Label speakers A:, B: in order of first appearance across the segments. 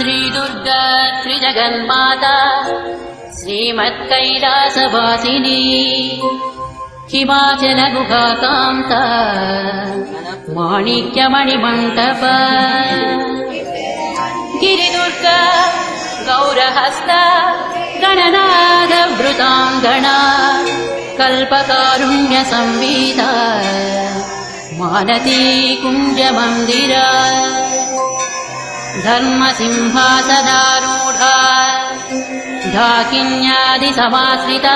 A: श्रीदुर्गा त्रिजगन्माता श्रीमत्कैलासवासिनी हिमाचलगुहाकान्ता माणिक्यमणिमण्टप गिरिदुर्गा गौरहस्ता गणनागवृताङ्गना कल्पकारुण्यसंविदा मालती कुञ्जमन्दिरा धर्मसिंहासनारूढा ढाकिन्यादिसमाश्रिता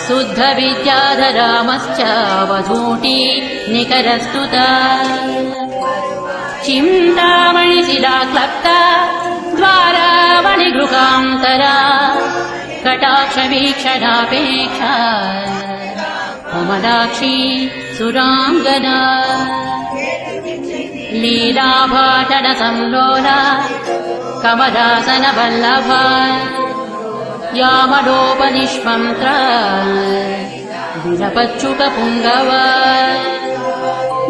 A: शुद्धविद्याधरामश्च वधूटी निकरस्तुता चिन्तामणिशिलाक्लप्ता द्वारावणिगृहान्तरा कटाक्षवीक्षणापेक्षा कमलाक्षी सुराङ्गना लीलाभाटनसंलोला कमलासनवल्लभा यामलोपनिष्मन्त्र विलपच्युतपुङ्गव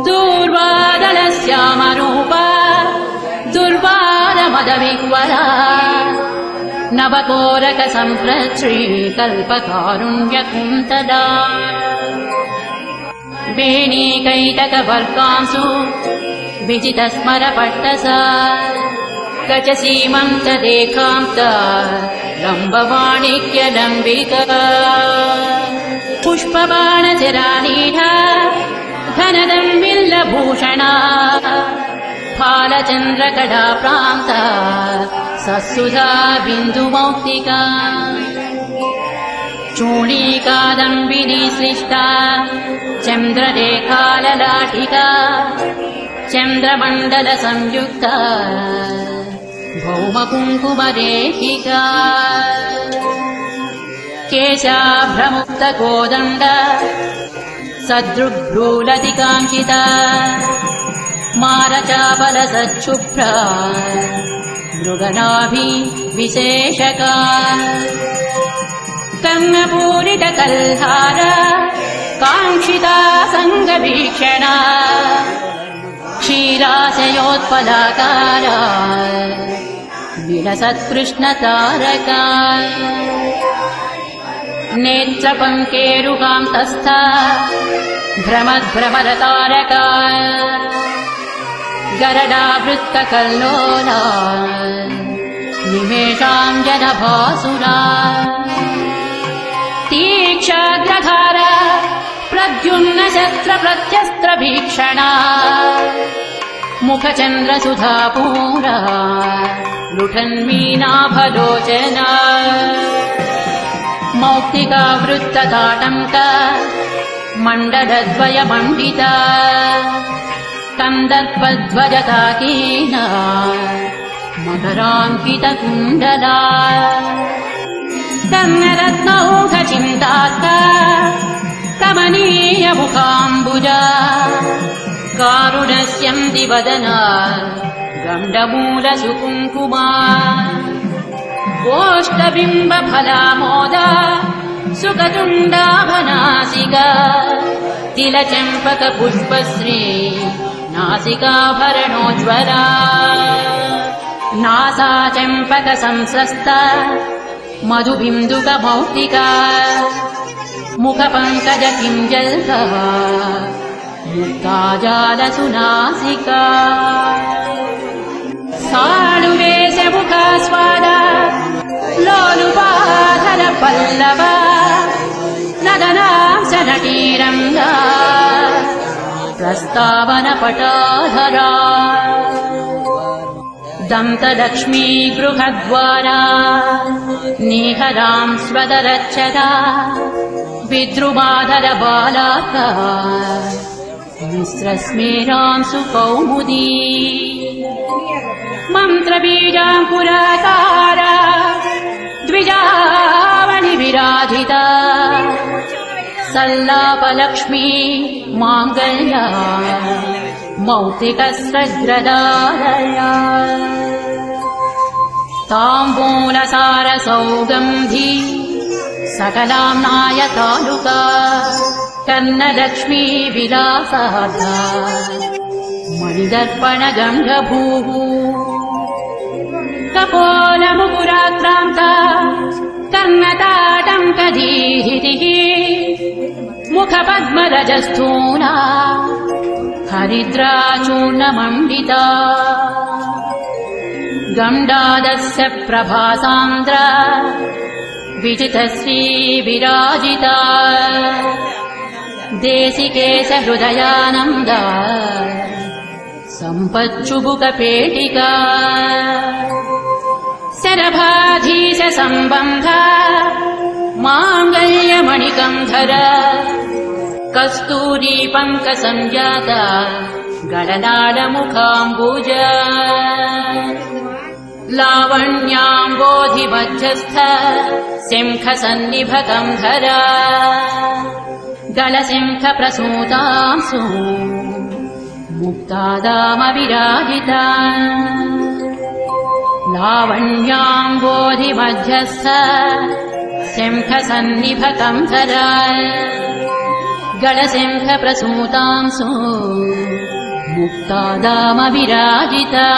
A: दूर्वादलश्यामरूपा दुर्वारमदविह्वला नवकोरकसम्प्रश्रीकल्पकारुण्यकुन्तला वेणीकैटकवर्गांसु विजितस्मरपट्टसा गजसीमं च देखान्त लम्बवाणिक्यलम्बिका पुष्पबाणचिरानीढा घनदम्बिल्लभूषणा फालचन्द्रकडाप्रान्ता सत्सुधा बिन्दुमौक्तिका चूलीकादम्बिनी श्लिष्टा चन्द्ररेखाललाटिका चन्द्रमण्डलसंयुक्ता भौमकुङ्कुमरेखिका केशाभ्रमुक्तकोदण्ड सदृग्भ्रूलतिकाङ्किता मारचापलसच्छुभ्रा मृगनाभिविशेषका कर्णपूरितकल्हार काङ्क्षिता सङ्गभीक्षणा क्षीराशयोत्पलाकारा विलसत्कृष्णतारका नेत्रपङ्केरुकान्तस्था भ्रमद्भ्रमरतारका गरडावृत्तकल्लोला निमेषाञ्जनभासुरा तीक्षाग्रधारा प्रद्युम्नशस्त्रप्रत्यस्त्रभीक्षणा मुखचन्द्रसुधापूरा लुठन्मीनाभलोचना मौक्तिकावृत्तताटङ्का मण्डलद्वयमण्डिता कन्दर्पध्वजताकीना मकराङ्कितकुण्डला कर्णरत्नौघचिन्तात्ता कमनीयमुखाम्बुजा कारुणस्यन्दिवदना गण्डमूलसुकुङ्कुमा ओष्ठबिम्बफलामोदा सुखतुण्डाभनासिका तिलचम्पकपुष्पश्री नासिकाभरणोज्ज्वला नासाचम्पकसंस्रस्ता मधुबिन्दुकमौक्तिका मुखपङ्कजकिञ्जल्का मुक्ताजालसुनासिका साणुवेशमुखास्वादा लोलुपाधरपल्लवा नदनांसनटीरङ्गा प्रस्तावनपटाधरा दन्तलक्ष्मी गृहद्वारा निहरां स्वदरच्छदा विद्रुमाधरबालाका मिश्रस्मेरां सुकौमुदी मन्त्रबीजाङ्कुराकारा द्विजावणिविराजिता सल्लापलक्ष्मी माङ्गल्या मौक्तिकस्रग्रदालया ताम्बूलसारसौगन्धी सकलाम्नाय तालुका कर्णलक्ष्मी विलासार्धा मणिदर्पणगङ्गभूः कर्णताटङ्कदीहितिः मुखपद्मरजस्थूला हरिद्राचूर्णमण्डिता गण्डादस्य प्रभासान्द्र विजितश्री विराजिता देशिकेशहृदयानन्द सम्पच्चुबुकपेटिका शरभाधीश सम्बन्ध माङ्गल्यमणिकन्धर कस्तूरी पङ्कसञ्जात गडनाडमुखाम्बुज लावण्याम्बोधिमध्यस्थ सिंहसन्निभकन्धर गलसिंहप्रसूतांसु मुक्तादामविराजिता लावण्याम्बोधिमध्यस्थ सिंहसन्निभकन्धर गलसिंहप्रसूतांसु मुक्तादामविराजिता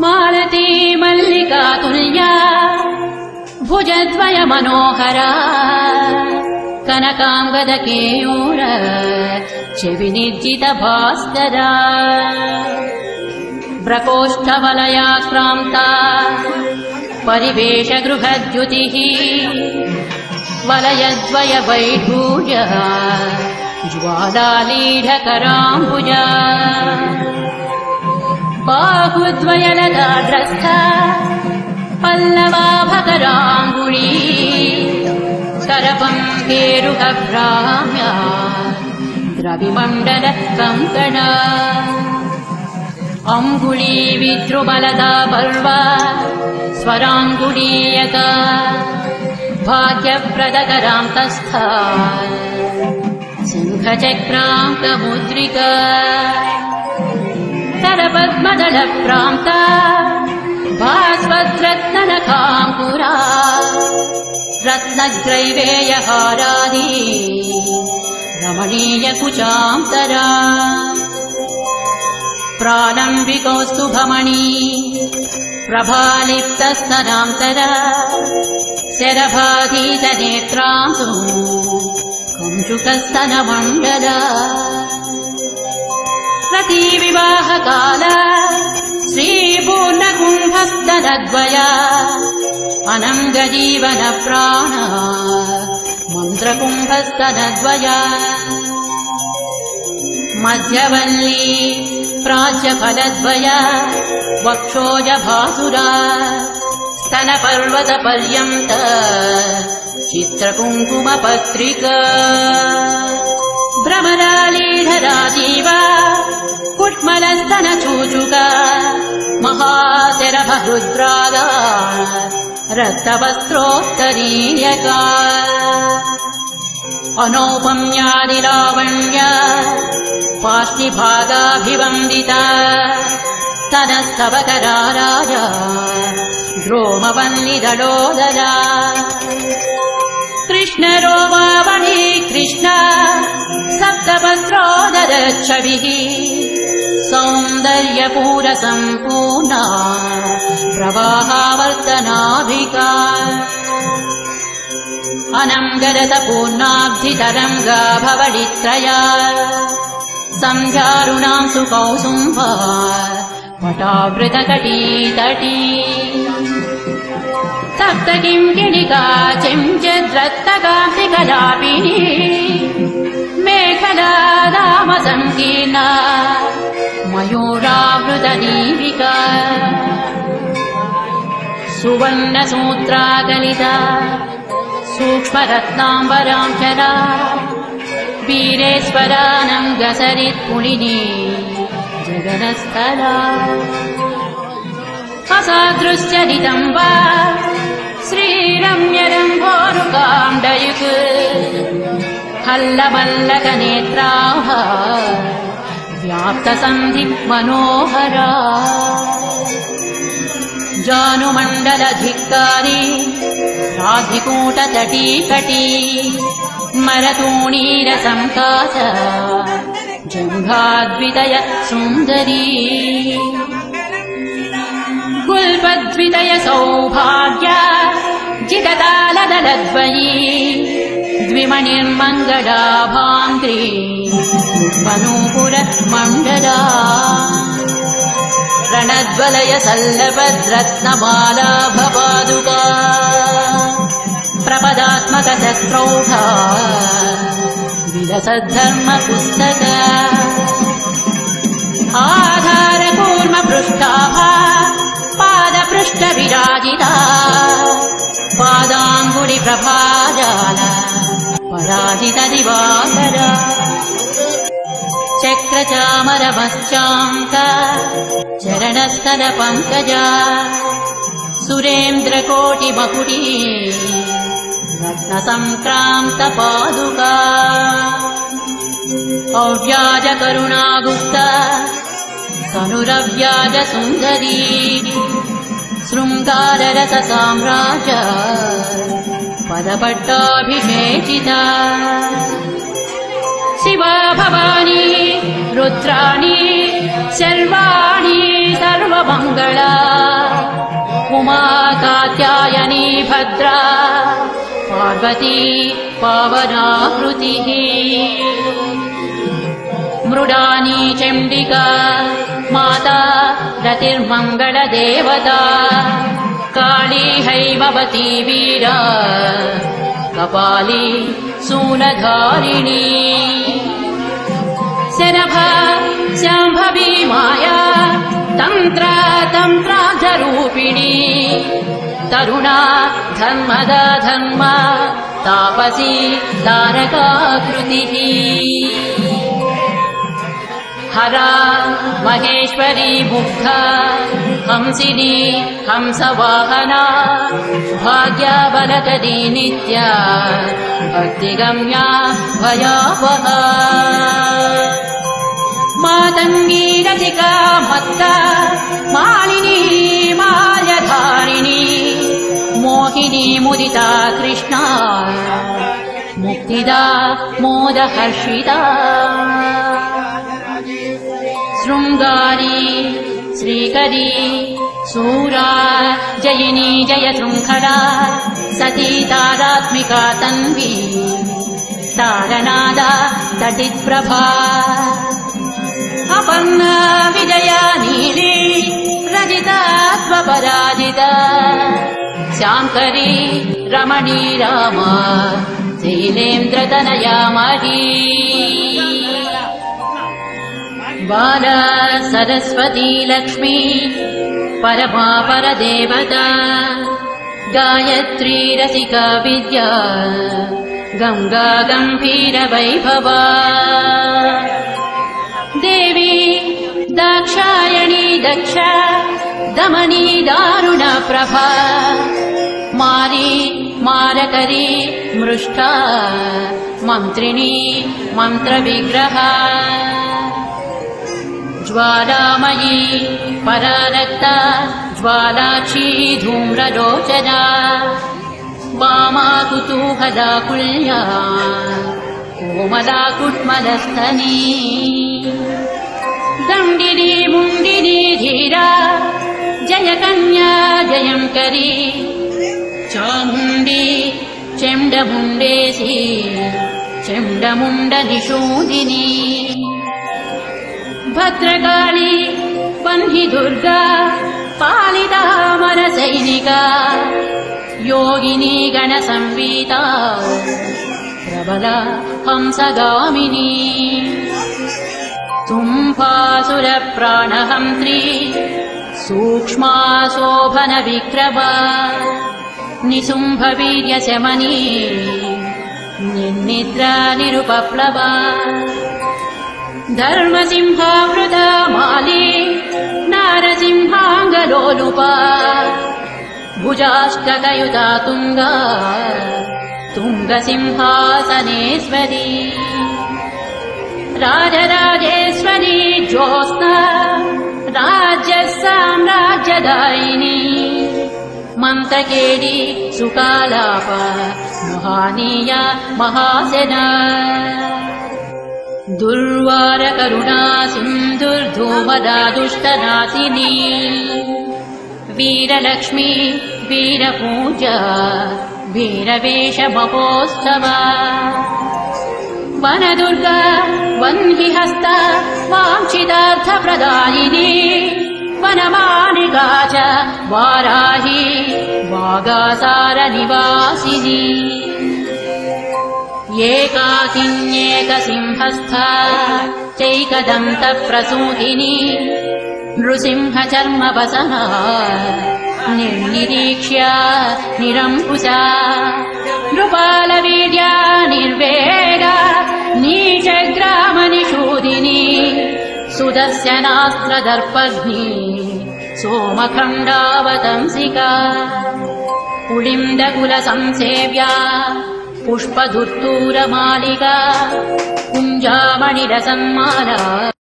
A: मालती मल्लिकातुल्या भुजद्वय मनोहरा कनकाङ्गदकेयूर चविनिर्जित भास्करा प्रकोष्ठवलयाक्रान्ता परिवेशगृहद्युतिः वलयद्वय वैढूर्य ज्वालालीढकराम्बुजा बाहुद्वयलताड्रस्थ पल्लवाभकराङ्गुळी करपङ्केरुहभ्राम्या द्रविमण्डल कङ्कण अङ्गुळी विद्रुमलदा पर्व स्वराङ्गुलीयक भाग्यप्रदकरान्तस्थ सिंहचक्राङ्कमुद्रिका करपद्मदलप्रान्ता भास्वद्रत्ननखाङ्कुरा रत्नग्रैवेयहारादि रमणीयकुचान्तरा प्रालम्बिकौस्तुभमणि प्रभालिप्तस्तनान्तरा शरभाधीशनेत्रांसु कञ्चुकस्तनमण्डल प्रतिविवाहकाल श्रीपूर्णकुम्भस्तनद्वय अनङ्गजीवनप्राण मन्त्रकुम्भस्तनद्वय मध्यवल्ली प्राच्यफलद्वय वक्षोजभासुरा स्तनपर्वतपर्यन्त चित्रकुङ्कुमपत्रिका भ्रमरालीढराजीव कुट्मलस्तनचूचुका महाशरभरुद्रागा रक्तवस्त्रोत्तरीयका अनौपम्यादिलावण्य पाष्टिभागाभिवन्दिता स्तनस्तवकरा राजा द्रोमवल्लिदलोदरा कृष्णरोमावणी कृष्ण सप्तपत्रोदरच्छविः सौन्दर्यपूरसम्पूर्णा प्रवाहावर्तनाभिका अनङ्गरसपूर्णाब्धितरङ्गा भवडित्रया सन्ध्यारुणां सुकौसुम्भा पटावृतकटीतटी सप्तकिङ्किणिका चिञ्चिद्रत्तकान्तिकलापिनी मेखला रामसङ्कीर्णा मयूरावृतदीपिका सुवर्णसूत्रागलिता सूक्ष्मरत्नाम्बराङ्करा वीरेश्वरानङ्गसरित्पुलिनी जगनस्थला असादृश्यनितम्बा श्रीरम्यरम्भोरुकाण्डयुक् हल्लमल्लकनेत्राः व्याप्तसन्धिमनोहरा जानुमण्डलधिक्कारी राधिकूटतटीकटी मरतूणीरसङ्कास जङ्घाद्वितय सुन्दरी गुल्पद्विषदलङ्कृता द्वितय सौभाग्य जिगतालदलद्वयी द्विमणिर्मङ्गलाभाङ्ग्री मनोपुर मण्डला रणद्वलय सल्लभद्रत्नमालाभपादुका प्रपदात्मक शस्त्रौघा विलसद्धर्म पुस्तक आधार कूर्म पृष्ठाः पादपृष्ठ विराजिता पादाङ्गुलि प्रभाजाल पराजित दिवाकर चक्रचामरमश्चाङ्क चरणस्थल पङ्कजा सुरेन्द्रकोटिमकुटी रत्नसङ्क्रान्त पादुका अव्याज करुणागुप्त तनुरव्याज सुन्दरी शृङ्गाररस साम्राज्य पदपट्टाभिषेचिता शिवा भवानी रुद्राणी सर्वाणि सर्वमङ्गला उमा कात्यायनी भद्रा पार्वती पावनाकृतिः मृडानी चण्डिका माता रतिर्मङ्गलदेवता काली हैमवती वीरा कपाली शूलधारिणी शरभा शाम्भवी माया तन्त्रार्धरूपिणी तरुणा धर्मदा धर्म तापसी तारकाकृतिः हरा महेश्वरी मुग्धा हंसिनी हंसवाहना भाग्यबलकरी नित्या भक्तिगम्या भयावहा मातङ्गी रसिका मत्ता मालिनी माल्यधारिणी मोहिनी मुदिता कृष्णा मुक्तिदा मोदहर्षिता शृङ्गारी श्रीकरी सूरा जयिनी जय शृङ्खला सती तारात्मिका तन्वी तारनादा तटिप्रभा अपर्णा विजया नीली रजितात्मपराजिता शाङ्करी रमणी रामा शैलेन्द्रतनया मही बाला सरस्वती लक्ष्मी परमा परदेवता गायत्री रसिका विद्या गङ्गा गम्भीर वैभवा देवी दाक्षायणी दक्ष दमनी दारुण प्रभा मारी मारकरी मृष्टा मन्त्रिणी मन्त्रविग्रहा ज्वालामयी परारक्ता ज्वालाक्षी धूम्रलोचना वामा कुतूहलाकुल्या कोमला कुट्मलस्थनी दण्डिनी मुण्डिनी धीरा जयकन्या जयङ्करी चामुण्डी चण्डमुण्डेशी चण्डमुण्डनिषूदिनी भद्रकाली वह्नि दुर्गा पालिता मनसैनिका योगिनी गणसंवीता प्रबला हंसगामिनी तुम्फासुरप्राणहन्त्री सूक्ष्मा शोभनविक्रमा निशुम्भवीर्यशमनी निर्निद्रा निरुपप्लवा धर्मसिंहावृता माली नारसिंहाङ्गलोलुपा भुजाष्टकयुता तुङ्गा तुङ्गसिंहासनेश्वरी राजराजेश्वरी ज्योत्स्ना राज्यसाम्राज्यदायिनी मन्तकेडी सुकालाप महानीया महासेना दुर्वारकरुणा सिन्धुर्धूमदा दुष्टनाशिनी वीरलक्ष्मी वीरपूजा वीरवेश महोत्सव वनदुर्गा वह्निहस्त वाञ्छितार्थप्रदायिनी वनमालिका च वाराही वागासारनिवासिनी एकाकिन्येकसिंहस्था चैकदन्तप्रसूतिनी नृसिंहचर्मवसना निर्निरीक्ष्य निरङ्कुशा नृपालवीर्या निर्वेगा नीचग्रामनिषूदिनी सुदर्शनास्त्रदर्पघ्नी सोमखण्डावतंसिका पुलिन्दकुलसंसेव्या पुष्पधुर्तूरमालिका कुञ्जामणिरसन्माला